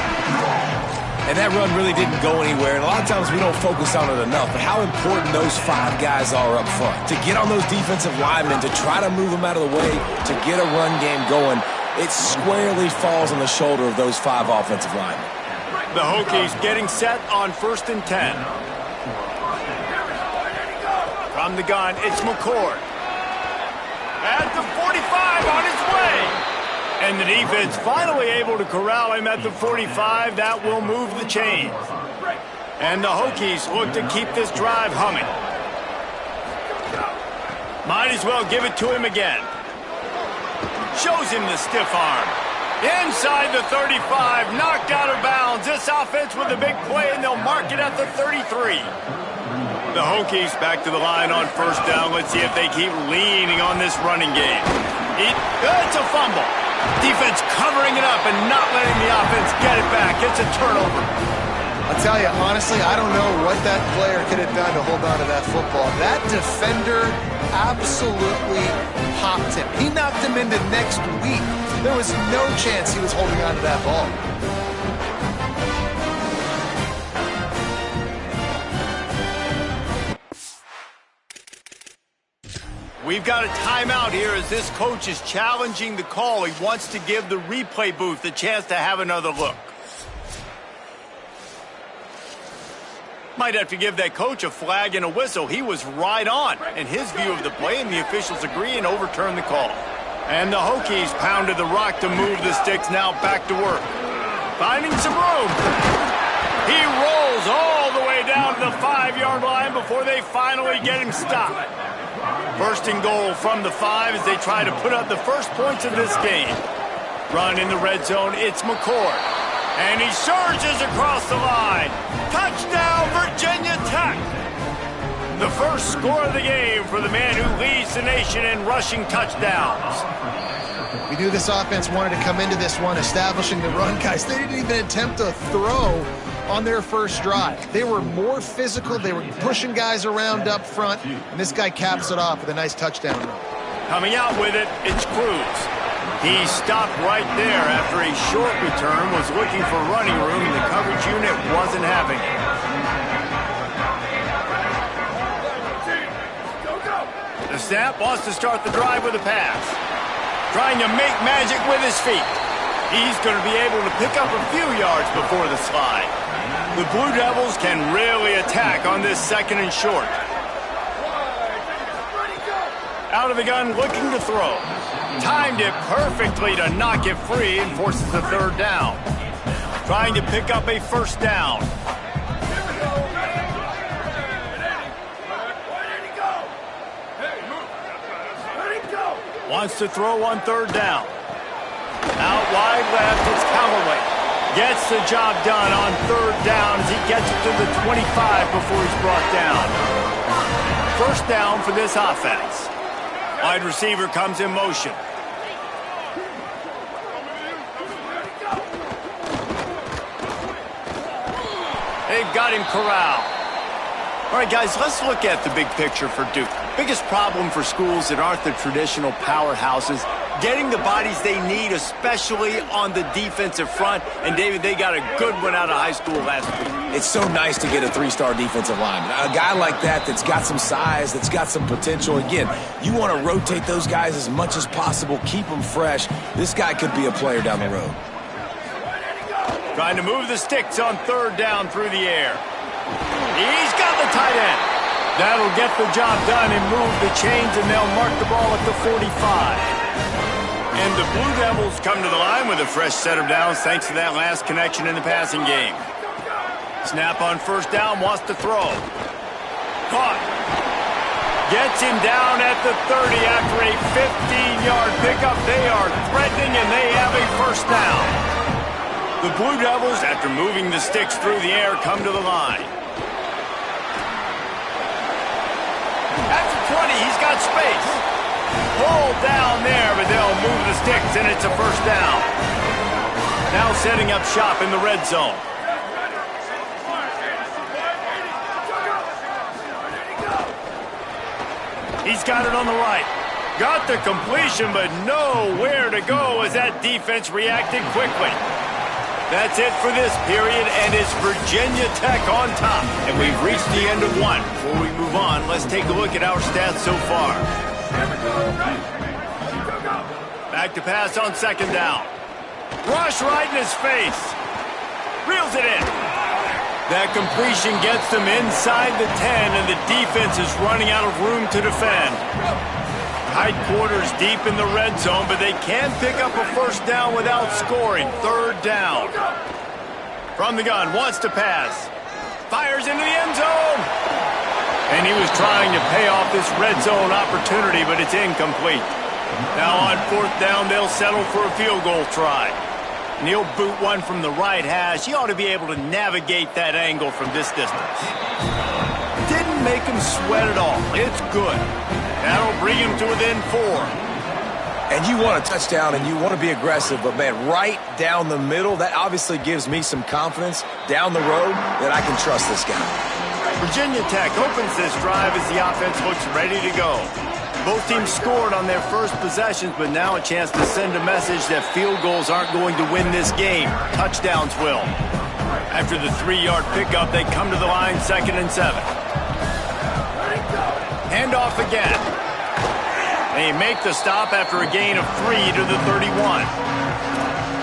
And that run really didn't go anywhere, and a lot of times we don't focus on it enough, but how important those 5 guys are up front. To get on those defensive linemen, to try to move them out of the way, to get a run game going, it squarely falls on the shoulder of those 5 offensive linemen. The Hokies getting set on 1st and 10. From the gun, it's McCord. At the 45 on his way. And the defense finally able to corral him at the 45. That will move the chains. And the Hokies look to keep this drive humming. Might as well give it to him again. Shows him the stiff arm. Inside the 35, knocked out of bounds. This offense with a big play, and they'll mark it at the 33. The Hokies back to the line on first down. Let's see if they keep leaning on this running game. It's a fumble. Defense covering it up and not letting the offense get it back. It's a turnover. I'll tell you, honestly, I don't know what that player could have done to hold on to that football. That defender absolutely popped him. He knocked him into next week. There was no chance he was holding on to that ball. We've got a timeout here as this coach is challenging the call. He wants to give the replay booth a chance to have another look. Might have to give that coach a flag and a whistle. He was right on in his view of the play, and the officials agree and overturn the call. And the Hokies pounded the rock to move the sticks, now back to work. Finding some room. He rolls all the way down to the 5-yard line before they finally get him stopped. 1st and goal from the 5 as they try to put up the first points of this game. Run in the red zone, it's McCord. And he surges across the line. Touchdown, Virginia Tech. The first score of the game for the man who leads the nation in rushing touchdowns. We knew this offense wanted to come into this one establishing the run, guys. They didn't even attempt to throw on their first drive. They were more physical. They were pushing guys around up front, and this guy caps it off with a nice touchdown run. Coming out with it, it's Cruz. He stopped right there after a short return, was looking for running room, and the coverage unit wasn't having it. The snap wants to start the drive with a pass. Trying to make magic with his feet. He's going to be able to pick up a few yards before the slide. The Blue Devils can really attack on this 2nd and short. Out of the gun, looking to throw. Timed it perfectly to knock it free and forces the 3rd down. Trying to pick up a 1st down. Wants to throw on 3rd down. Out wide left, it's Callaway. Gets the job done on 3rd down as he gets it to the 25 before he's brought down. 1st down for this offense. Wide receiver comes in motion. They've got him corralled. All right, guys, let's look at the big picture for Duke. Biggest problem for schools that aren't the traditional powerhouses, getting the bodies they need, especially on the defensive front. And, David, they got a good one out of high school last week. It's so nice to get a 3-star defensive lineman. A guy like that's got some size, that's got some potential. Again, you want to rotate those guys as much as possible, keep them fresh. This guy could be a player down the road. Trying to move the sticks on 3rd down through the air. He's got the tight end. That'll get the job done and move the chains, and they'll mark the ball at the 45. And the Blue Devils come to the line with a fresh set of downs thanks to that last connection in the passing game. Snap on first down, wants to throw. Caught. Gets him down at the 30 after a 15-yard pickup. They are threatening, and they have a first down. The Blue Devils, after moving the sticks through the air, come to the line. At the 20, he's got space. Pulled down there, but they'll move the sticks, and it's a first down. Now setting up shop in the red zone. He's got it on the right. Got the completion, but nowhere to go as that defense reacted quickly. That's it for this period, and it's Virginia Tech on top. And we've reached the end of one. Before we move on, let's take a look at our stats so far. Back to pass on second down. Rush right in his face. Reels it in. That completion gets them inside the 10, and the defense is running out of room to defend. Tight quarters deep in the red zone, but they can pick up a first down without scoring. Third down. From the gun, wants to pass. Fires into the end zone. And he was trying to pay off this red zone opportunity, but it's incomplete. Now on fourth down, they'll settle for a field goal try. And he'll boot one from the right hash. He ought to be able to navigate that angle from this distance. Didn't make him sweat at all. It's good. That'll bring him to within 4. And you want a touchdown and you want to be aggressive, but, man, right down the middle, that obviously gives me some confidence down the road that I can trust this guy. Virginia Tech opens this drive as the offense looks ready to go. Both teams scored on their first possessions, but now a chance to send a message that field goals aren't going to win this game. Touchdowns will. After the 3-yard pickup, they come to the line, 2nd and 7. Handoff again. They make the stop after a gain of 3 to the 31.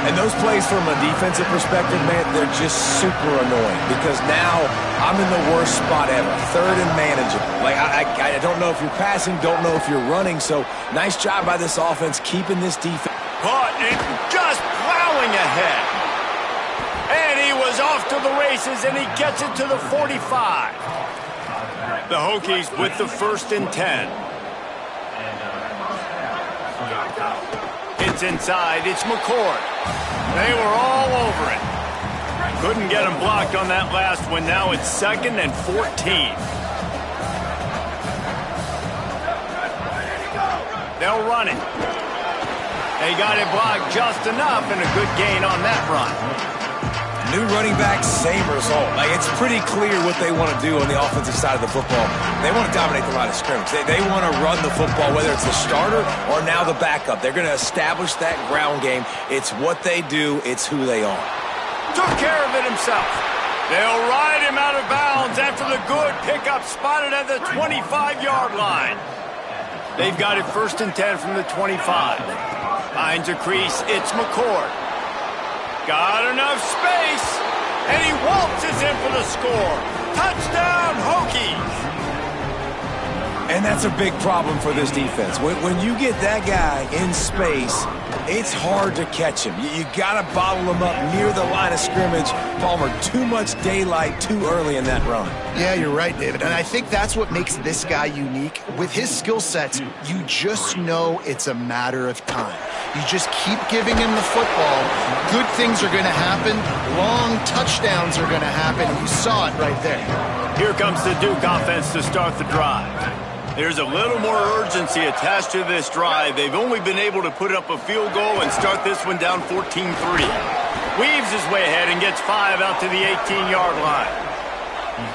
And those plays from a defensive perspective, man, they're just super annoying because now I'm in the worst spot ever. Third and manageable. Like, I don't know if you're passing, don't know if you're running. So nice job by this offense keeping this defense. Caught and just plowing ahead. And he was off to the races, and he gets it to the 45. The Hokies with the 1st and 10. It's inside. It's McCord. They were all over it. Couldn't get him blocked on that last one. Now it's 2nd and 14. They'll run it. They got it blocked just enough, and a good gain on that run. New running back, same result. Like, it's pretty clear what they want to do on the offensive side of the football. They want to dominate the line of scrimmage. They want to run the football, whether it's the starter or now the backup. They're going to establish that ground game. It's what they do. It's who they are. Took care of it himself. They'll ride him out of bounds after the good pickup spotted at the 25-yard line. They've got it 1st and 10 from the 25. Finds a crease. It's McCord. Got enough space, and he waltzes in for the score. Touchdown, Hokies! And that's a big problem for this defense. When you get that guy in space, it's hard to catch him. You got to bottle him up near the line of scrimmage. Palmer, too much daylight too early in that run. Yeah, you're right, David. And I think that's what makes this guy unique. With his skill sets, you just know it's a matter of time. You just keep giving him the football. Good things are going to happen. Long touchdowns are going to happen. You saw it right there. Here comes the Duke offense to start the drive. There's a little more urgency attached to this drive. They've only been able to put up a field goal and start this one down 14-3. Weaves his way ahead and gets 5 out to the 18-yard line.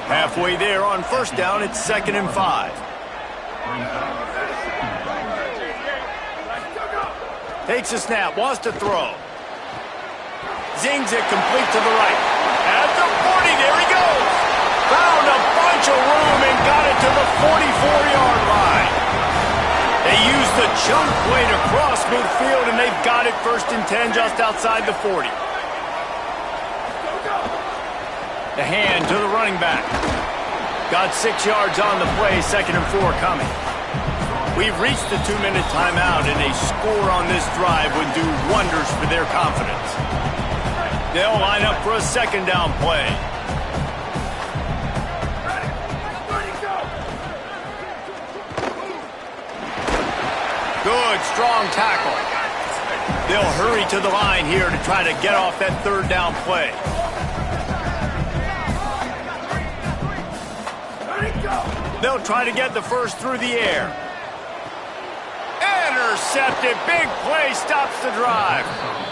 Halfway there on first down, it's 2nd and 5. Takes a snap, wants to throw. Zings it complete to the right. At the 40, there he goes. Found a bunch of room and got it to the 44-yard line. They used the chunk play to cross midfield, and they've got it 1st and 10 just outside the 40. The hand to the running back. Got 6 yards on the play, 2nd and 4 coming. We've reached the 2-minute timeout, and a score on this drive would do wonders for their confidence. They'll line up for a 2nd down play. Good, strong tackle. They'll hurry to the line here to try to get off that third down play. They'll try to get the first through the air. Intercepted. Big play stops the drive.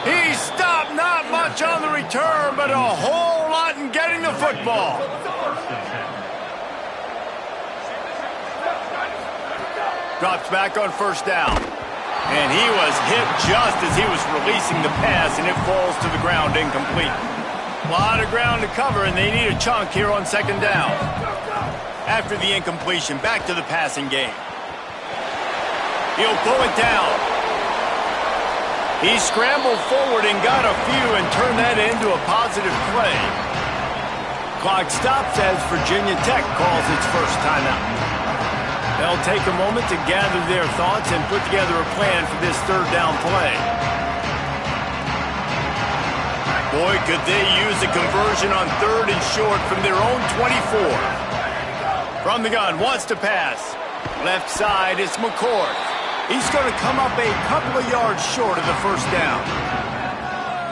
He stopped, not much on the return, but a whole lot in getting the football. Drops back on first down. And he was hit just as he was releasing the pass, and it falls to the ground incomplete. A lot of ground to cover, and they need a chunk here on second down. After the incompletion, back to the passing game. He'll pull it down. He scrambled forward and got a few and turned that into a positive play. Clock stops as Virginia Tech calls its first timeout. They'll take a moment to gather their thoughts and put together a plan for this third down play. Boy, could they use a conversion on third and short from their own 24. From the gun, wants to pass. Left side, it's McCord. He's going to come up a couple of yards short of the first down.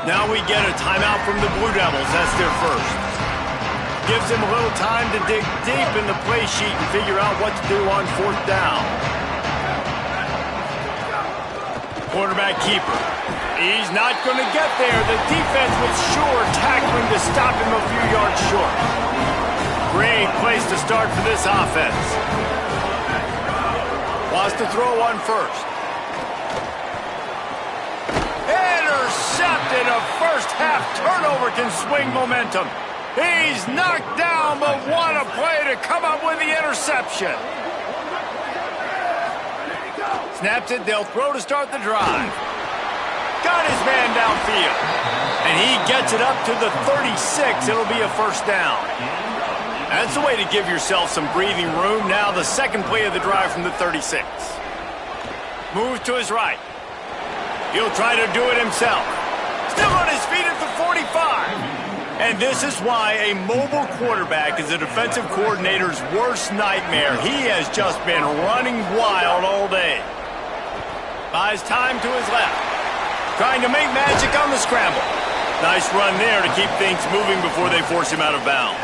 Now we get a timeout from the Blue Devils. That's their first. Gives him a little time to dig deep in the play sheet and figure out what to do on fourth down. Quarterback keeper. He's not going to get there. The defense was sure tackling to stop him a few yards short. Great place to start for this offense. Wants to throw on first. Intercepted. A first half turnover can swing momentum. He's knocked down, but what a play to come up with the interception. Snaps it, they'll throw to start the drive. Got his man downfield. And he gets it up to the 36. It'll be a first down. That's the way to give yourself some breathing room. Now the second play of the drive from the 36. Moves to his right. He'll try to do it himself. Still on his feet at the 45. And this is why a mobile quarterback is a defensive coordinator's worst nightmare. He has just been running wild all day. Buys time to his left. Trying to make magic on the scramble. Nice run there to keep things moving before they force him out of bounds.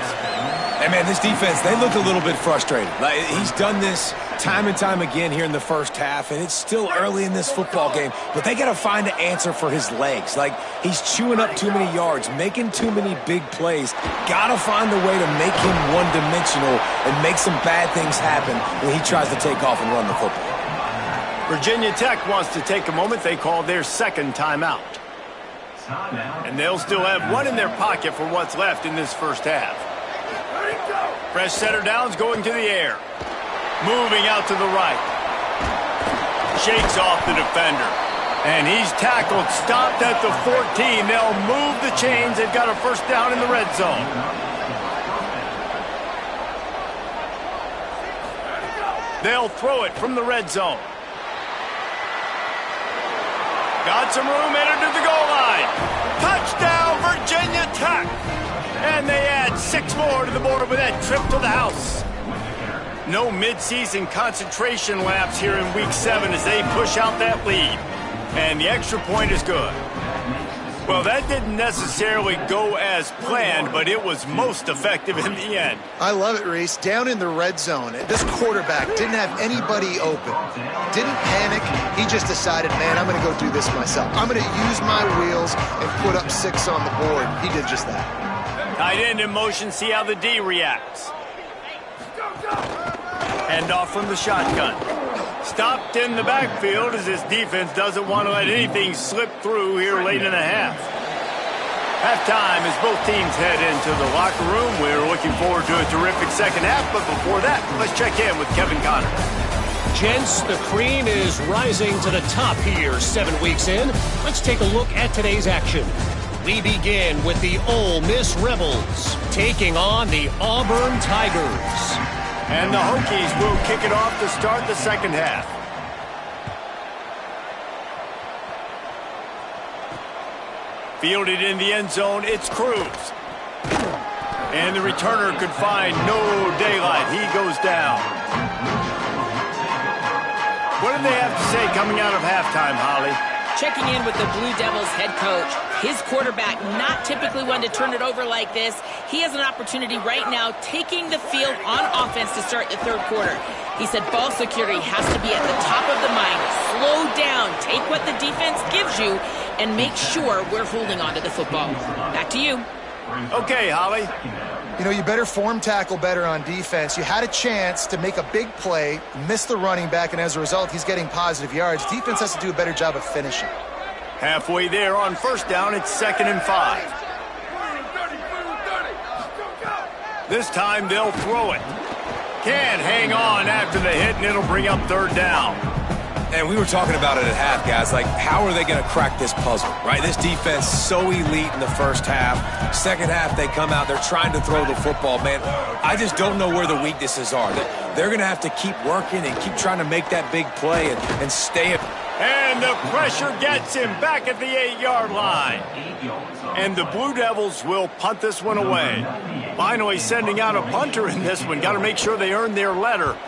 Hey, man, this defense, they look a little bit frustrated. Like, he's done this time and time again here in the first half, and it's still early in this football game, but they got to find an answer for his legs. Like, he's chewing up too many yards, making too many big plays. Got to find a way to make him one-dimensional and make some bad things happen when he tries to take off and run the football. Virginia Tech wants to take a moment. They call their second timeout. And they'll still have one in their pocket for what's left in this first half. Fresh setter downs going to the air. Moving out to the right. Shakes off the defender. And he's tackled, stopped at the 14. They'll move the chains. They've got a first down in the red zone. They'll throw it from the red zone. Got some room, entered to the goal line. Touchdown, Virginia Tech. And they add 6 more to the board with that trip to the house. No midseason concentration laps here in Week 7 as they push out that lead. And the extra point is good. Well, that didn't necessarily go as planned, but it was most effective in the end. I love it, Reese. Down in the red zone, this quarterback didn't have anybody open. Didn't panic. He just decided, man, I'm going to go do this myself. I'm going to use my wheels and put up 6 on the board. He did just that. Tight end in motion, see how the D reacts. Hand off from the shotgun. Stopped in the backfield as this defense doesn't want to let anything slip through here late in the half. Halftime as both teams head into the locker room. We're looking forward to a terrific second half, but before that, let's check in with Kevin Connors. Gents, the cream is rising to the top here 7 weeks in. Let's take a look at today's action. We begin with the Ole Miss Rebels taking on the Auburn Tigers. And the Hokies will kick it off to start the second half. Fielded in the end zone, it's Cruz. And the returner could find no daylight. He goes down. What What do they have to say coming out of halftime, Holly? Checking in with the Blue Devils head coach. His quarterback, not typically one to turn it over like this. He has an opportunity right now taking the field on offense to start the third quarter. He said ball security has to be at the top of the mind. Slow down, take what the defense gives you, and make sure we're holding on to the football. Back to you. Okay, Holly. You know, you better form tackle better on defense. You had a chance to make a big play, miss the running back, and as a result, he's getting positive yards. Defense has to do a better job of finishing. Halfway there on first down, it's 2nd and 5. This time they'll throw it. Can't hang on after the hit, and it'll bring up 3rd down. And we were talking about it at half, guys. Like, how are they going to crack this puzzle, right? This defense so elite in the first half. Second half, they come out. They're trying to throw the football. Man, I just don't know where the weaknesses are. They're going to have to keep working and keep trying to make that big play and stay. And the pressure gets him back at the 8-yard line. And the Blue Devils will punt this one away. Finally sending out a punter in this one. Got to make sure they earn their letter.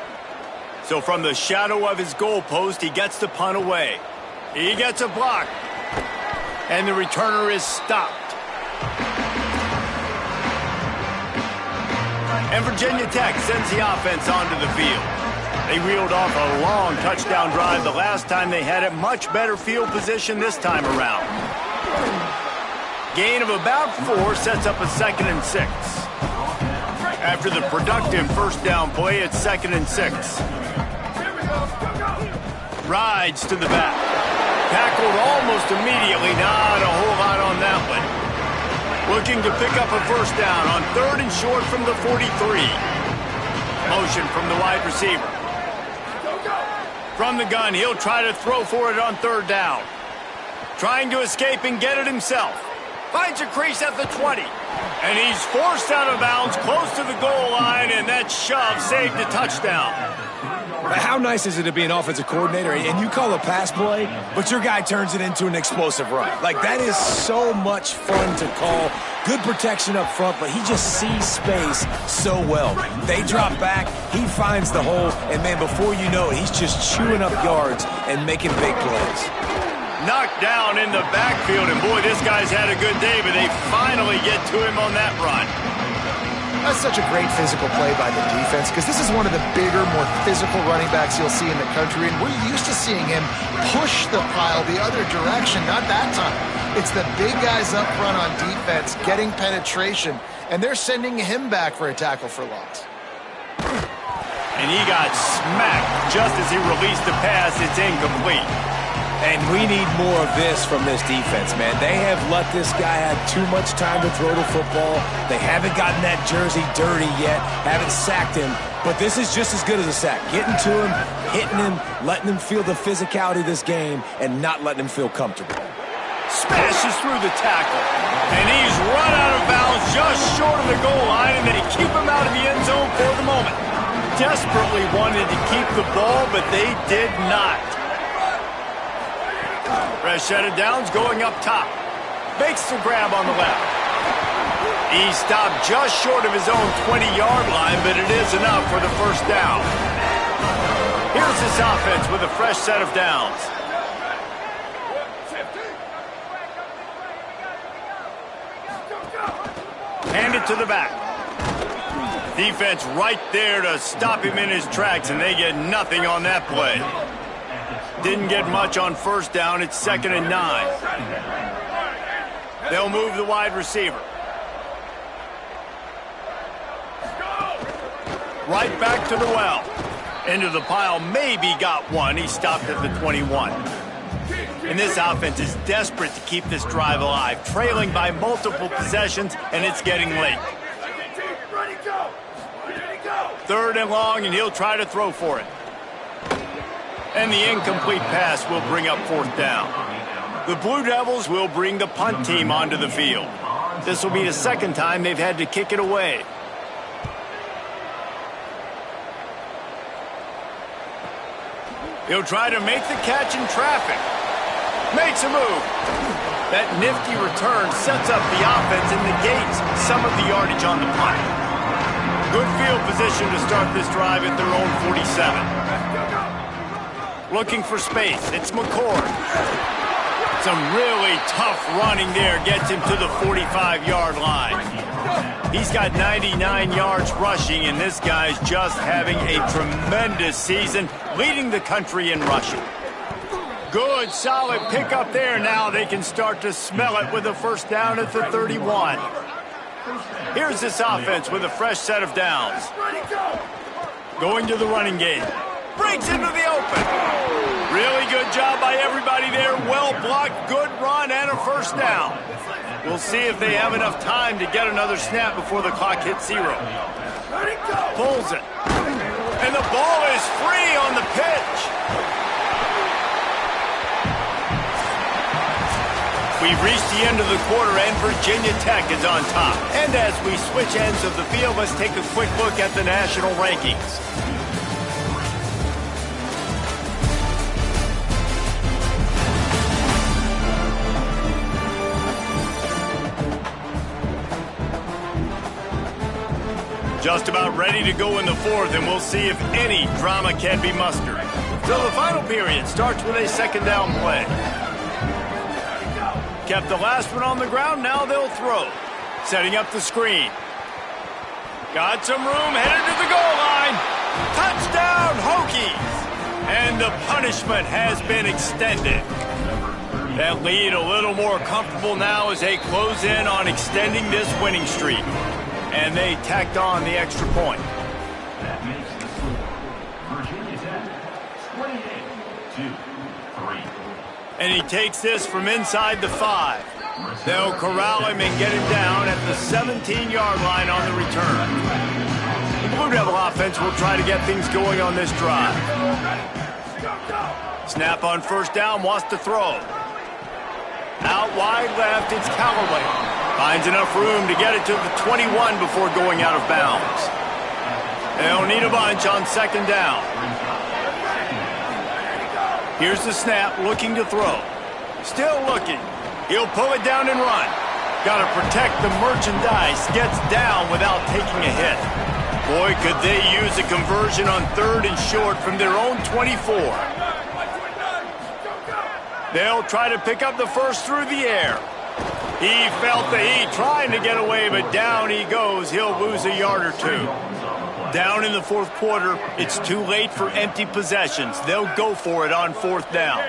So from the shadow of his goalpost, he gets the punt away. He gets a block. And the returner is stopped. And Virginia Tech sends the offense onto the field. They reeled off a long touchdown drive the last time they had it. Much better field position this time around. Gain of about 4 sets up a 2nd and 6. After the productive first down play, it's 2nd and 6. Rides to the back. Tackled almost immediately. Not a whole lot on that one. Looking to pick up a first down on 3rd and short from the 43. Motion from the wide receiver. From the gun, he'll try to throw for it on 3rd down. Trying to escape and get it himself. Finds a crease at the 20. And he's forced out of bounds close to the goal line, and that shove saved a touchdown. How nice is it to be an offensive coordinator and you call a pass play, but your guy turns it into an explosive run? Like, that is so much fun to call. Good protection up front, but he just sees space so well. They drop back, he finds the hole, and man, before you know it, he's just chewing up yards and making big plays. Knocked down in the backfield, and boy, this guy's had a good day, but they finally get to him on that run. That's such a great physical play by the defense because this is one of the bigger, more physical running backs you'll see in the country, and we're used to seeing him push the pile the other direction. Not that time. It's the big guys up front on defense getting penetration, and they're sending him back for a tackle for loss. And he got smacked just as he released the pass. It's incomplete. And we need more of this from this defense, man. They have let this guy have too much time to throw the football. They haven't gotten that jersey dirty yet, haven't sacked him. But this is just as good as a sack. Getting to him, hitting him, letting him feel the physicality of this game, and not letting him feel comfortable. Smashes through the tackle. And he's run out of bounds just short of the goal line, and they keep him out of the end zone for the moment. Desperately wanted to keep the ball, but they did not. Fresh set of downs going up top. Makes the grab on the left. He stopped just short of his own 20-yard line, but it is enough for the first down. Here's this offense with a fresh set of downs. Hand it to the back. Defense right there to stop him in his tracks, and they get nothing on that play. Didn't get much on first down. It's 2nd and 9. They'll move the wide receiver. Right back to the well. Into the pile. Maybe got one. He stopped at the 21. And this offense is desperate to keep this drive alive. Trailing by multiple possessions, and it's getting late. 3rd and long, and he'll try to throw for it. And the incomplete pass will bring up 4th down. The Blue Devils will bring the punt team onto the field. This will be the 2nd time they've had to kick it away. He'll try to make the catch in traffic. Makes a move. That nifty return sets up the offense and negates some of the yardage on the punt. Good field position to start this drive at their own 47. looking for space. It's McCord. Some really tough running there gets him to the 45-yard line. He's got 99 yards rushing, and this guy's just having a tremendous season, leading the country in rushing. Good, solid pickup there. Now they can start to smell it with a first down at the 31. Here's this offense with a fresh set of downs. Going to the running game. Breaks into the open. Really good job by everybody there. Well blocked, good run, and a first down. We'll see if they have enough time to get another snap before the clock hits 0. Pulls it. And the ball is free on the pitch. We've reached the end of the quarter, and Virginia Tech is on top. And as we switch ends of the field, let's take a quick look at the national rankings. Just about ready to go in the fourth, and we'll see if any drama can be mustered. So the final period starts with a second down play. Kept the last one on the ground, now they'll throw. Setting up the screen. Got some room, headed to the goal line. Touchdown, Hokies! And the punishment has been extended. That lead a little more comfortable now as they close in on extending this winning streak. And they tacked on the extra point. That makes the score Virginia Tech 28-3. And he takes this from inside the 5. They'll corral him and get him down at the 17-yard line on the return. The Blue Devil offense will try to get things going on this drive. Snap on first down, wants to throw. Out wide left, it's Callaway. Finds enough room to get it to the 21 before going out of bounds. They'll need a bunch on second down. Here's the snap, looking to throw. Still looking. He'll pull it down and run. Got to protect the merchandise. Gets down without taking a hit. Boy, could they use a conversion on 3rd and short from their own 24. They'll try to pick up the first through the air. He felt the heat trying to get away, but down he goes. He'll lose a yard or 2. Down in the fourth quarter, it's too late for empty possessions. They'll go for it on 4th down.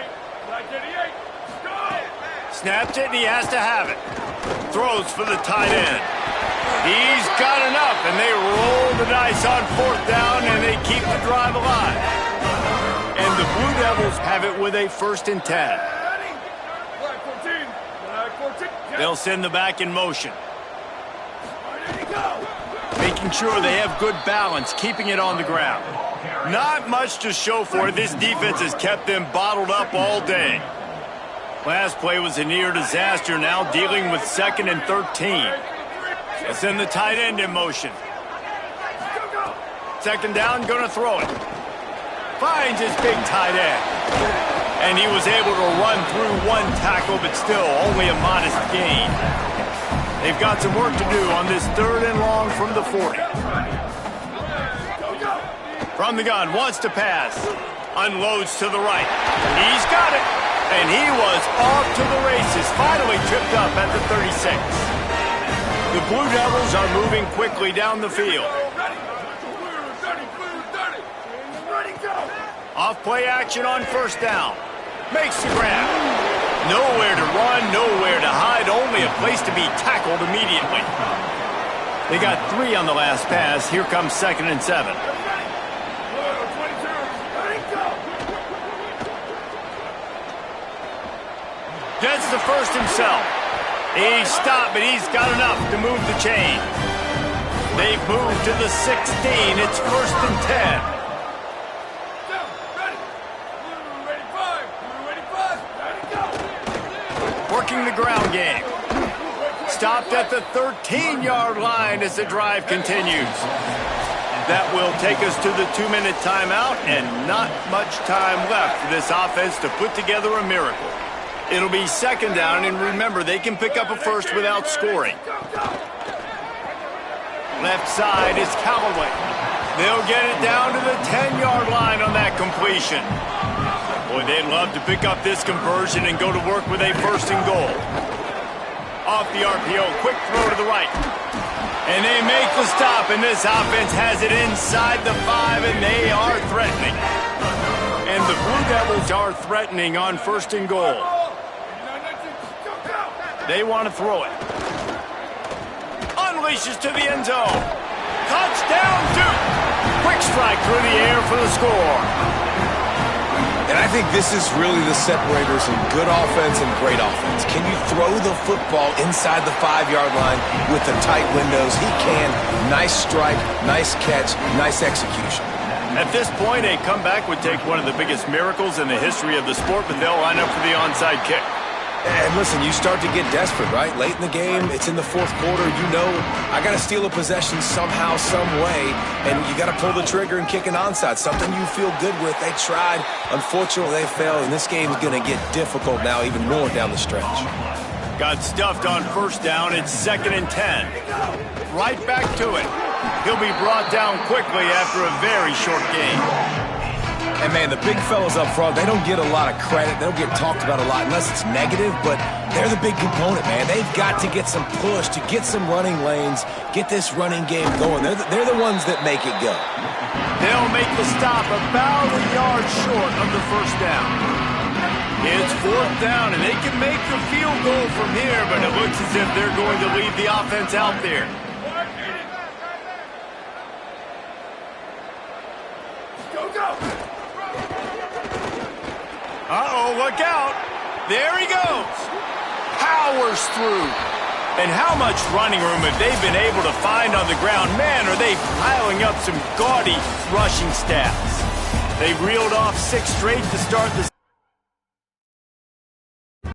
Snaps it, and he has to have it. Throws for the tight end. He's got enough, and they roll the dice on 4th down, and they keep the drive alive. And the Blue Devils have it with a 1st and 10. They'll send the back in motion. Making sure they have good balance, keeping it on the ground. Not much to show for it. This defense has kept them bottled up all day. Last play was a near disaster, now dealing with 2nd and 13. They'll send the tight end in motion. Second down, gonna throw it. Finds his big tight end. And he was able to run through 1 tackle, but still only a modest gain. They've got some work to do on this 3rd and long from the 40. From the gun, wants to pass. Unloads to the right. He's got it. And he was off to the races. Finally tripped up at the 36. The Blue Devils are moving quickly down the field. Off play action on first down. Makes the grab. Nowhere to run, nowhere to hide, only a place to be tackled immediately. They got 3 on the last pass. Here comes 2nd and 7. Gets the first himself. He's stopped, but he's got enough to move the chain. They've moved to the 16. It's 1st and 10. Working the ground game. Stopped at the 13-yard line as the drive continues. That will take us to the 2-minute timeout, and not much time left for this offense to put together a miracle. It'll be 2nd down, and remember, they can pick up a first without scoring. Left side is Callaway. They'll get it down to the 10-yard line on that completion. Boy, they'd love to pick up this conversion and go to work with a 1st and goal. Off the RPO, quick throw to the right. And they make the stop, and this offense has it inside the 5, and they are threatening. And the Blue Devils are threatening on 1st and goal. They want to throw it. Unleashes to the end zone. Touchdown, Duke! Quick strike through the air for the score. And I think this is really the separators in good offense and great offense. Can you throw the football inside the 5-yard line with the tight windows? He can. Nice strike, nice catch, nice execution. At this point, a comeback would take one of the biggest miracles in the history of the sport, but they'll line up for the onside kick. And listen, you start to get desperate, right? Late in the game, it's in the 4th quarter. You know, I got to steal a possession somehow, some way, and you got to pull the trigger and kick an onside, something you feel good with. They tried. Unfortunately, they failed, and this game is going to get difficult now, even more down the stretch. Got stuffed on 1st down. It's 2nd and 10. Right back to it. He'll be brought down quickly after a very short game. And, man, the big fellas up front, they don't get a lot of credit. They don't get talked about a lot unless it's negative, but they're the big component, man. They've got to get some push, to get some running lanes, get this running game going. They're the ones that make it go. They'll make the stop about a yard short of the 1st down. It's 4th down, and they can make the field goal from here, but it looks as if they're going to leave the offense out there. Uh-oh, look out. There he goes. Powers through. And how much running room have they been able to find on the ground? Man, are they piling up some gaudy rushing stats. They reeled off 6 straight to start the